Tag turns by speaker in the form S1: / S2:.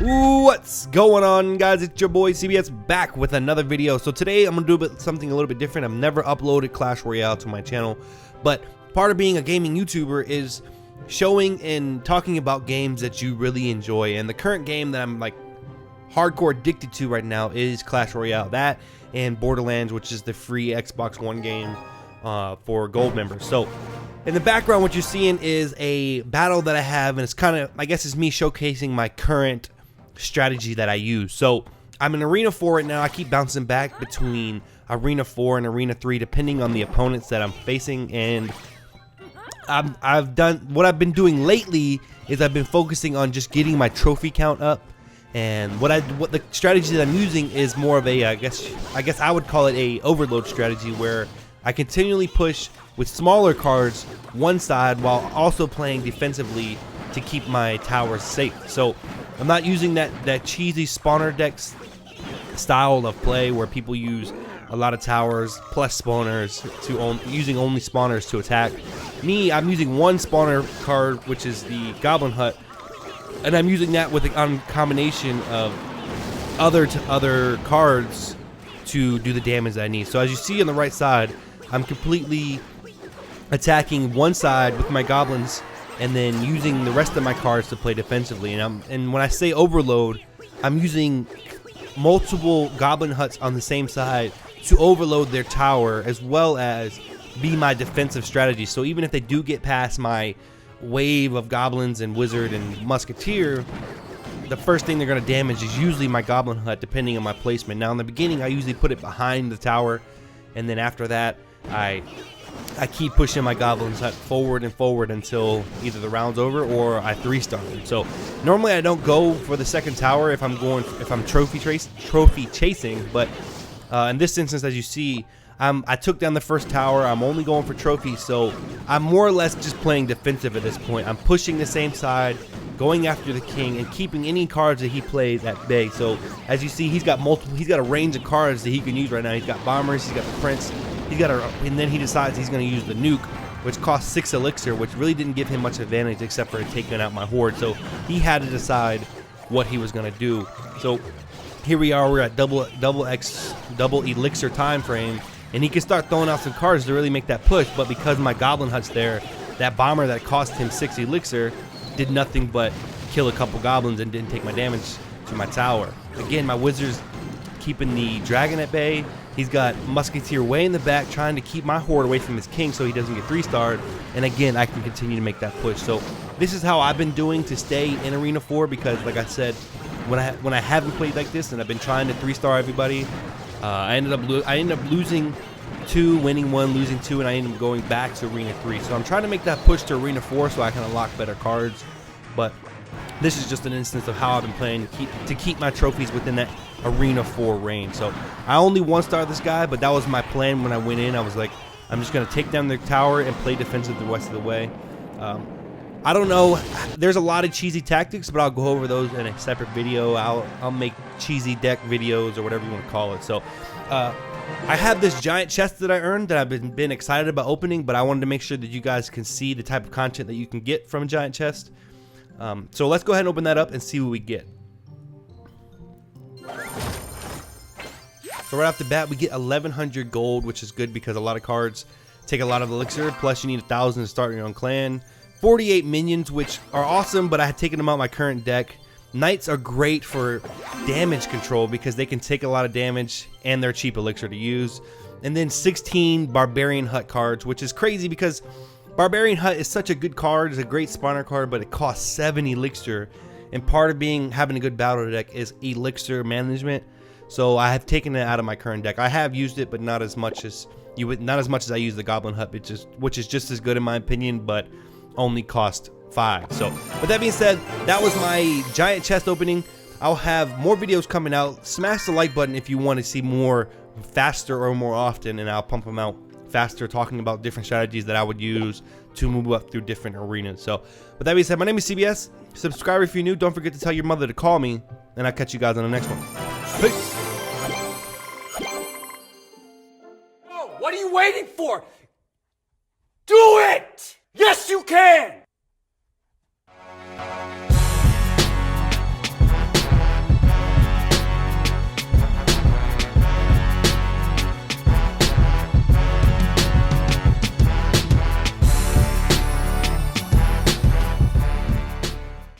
S1: What's going on, guys? It's your boy CBS back with another video. So today I'm gonna do something a little bit different. I've never uploaded Clash Royale to my channel, but part of being a gaming YouTuber is showing and talking about games that you really enjoy. And the current game that I'm like hardcore addicted to right now is Clash Royale. That and Borderlands, which is the free Xbox One game for gold members. So in the background, what you're seeing is a battle that I have, and it's kind of, I guess it's me showcasing my current strategy that I use. So I'm in Arena 4 right now. I keep bouncing back between Arena 4 and Arena 3 depending on the opponents that I'm facing, and I've done what I've been doing lately is I've been focusing on just getting my trophy count up. And what the strategy that I'm using is more of a I guess I would call it a overload strategy, where I continually push with smaller cards one side while also playing defensively to keep my towers safe. So I'm not using that cheesy spawner deck style of play where people use a lot of towers plus spawners using only spawners to attack. Me, I'm using one spawner card, which is the Goblin Hut, and I'm using that with a combination of other cards to do the damage that I need. So as you see on the right side, I'm completely attacking one side with my goblins and then using the rest of my cards to play defensively. And when I say overload, I'm using multiple goblin huts on the same side to overload their tower as well as be my defensive strategy. So even if they do get past my wave of goblins and wizard and musketeer, the first thing they're going to damage is usually my goblin hut, depending on my placement. Now in the beginning I usually put it behind the tower, and then after that I keep pushing my goblins hut forward and forward until either the round's over or I 3-star them. So normally I don't go for the second tower if I'm trophy chasing, but in this instance, as you see, I took down the first tower. I'm only going for trophies, so I'm more or less just playing defensive at this point. I'm pushing the same side, going after the king, and keeping any cards that he plays at bay. So as you see, he's got a range of cards that he can use right now. He's got bombers, he's got the prince, and then he decides he's going to use the nuke, which costs 6 elixir, which really didn't give him much advantage except for taking out my horde. So he had to decide what he was going to do. So here we are. We're at double elixir time frame, and he can start throwing out some cards to really make that push. But because my goblin hut's there, that bomber that cost him 6 elixir did nothing but kill a couple goblins and didn't take my damage to my tower. Again, my wizard's keeping the dragon at bay. He's got musketeer way in the back trying to keep my horde away from his king so he doesn't get 3-starred. And again, I can continue to make that push. So this is how I've been doing to stay in Arena 4, because like I said, when I haven't played like this and I've been trying to 3-star everybody, I ended up losing 2, winning 1, losing 2, and I ended up going back to Arena 3. So I'm trying to make that push to Arena 4 so I can unlock better cards. But this is just an instance of how I've been playing to keep my trophies within that Arena 4 range. So I only 1-star this guy, but that was my plan when I went in. I was like, I'm just going to take down their tower and play defensive the rest of the way. I don't know. There's a lot of cheesy tactics, but I'll go over those in a separate video. I'll make cheesy deck videos or whatever you want to call it. So I have this giant chest that I earned that I've been excited about opening, but I wanted to make sure that you guys can see the type of content that you can get from a giant chest. So let's go ahead and open that up and see what we get. So right off the bat, we get 1100 gold, which is good because a lot of cards take a lot of elixir. Plus, you need 1,000 to start your own clan. 48 minions, which are awesome, but I had taken them out of my current deck. Knights are great for damage control because they can take a lot of damage and they're cheap elixir to use. And then 16 Barbarian Hut cards, which is crazy because Barbarian Hut is such a good card. It's a great spawner card, but it costs 7 elixir. And part of having a good battle deck is elixir management. So I have taken it out of my current deck. I have used it, but not as much as I use the Goblin Hut, which is just as good in my opinion, but only cost 5. So with that being said, that was my giant chest opening. I'll have more videos coming out. Smash the like button if you want to see more faster or more often, and I'll pump them out faster, talking about different strategies that I would use to move up through different arenas. So with that being said, my name is CBS. Subscribe if you're new. Don't forget to tell your mother to call me, and I'll catch you guys on the next one. Peace.
S2: What are you waiting for? Do it! Yes, you can!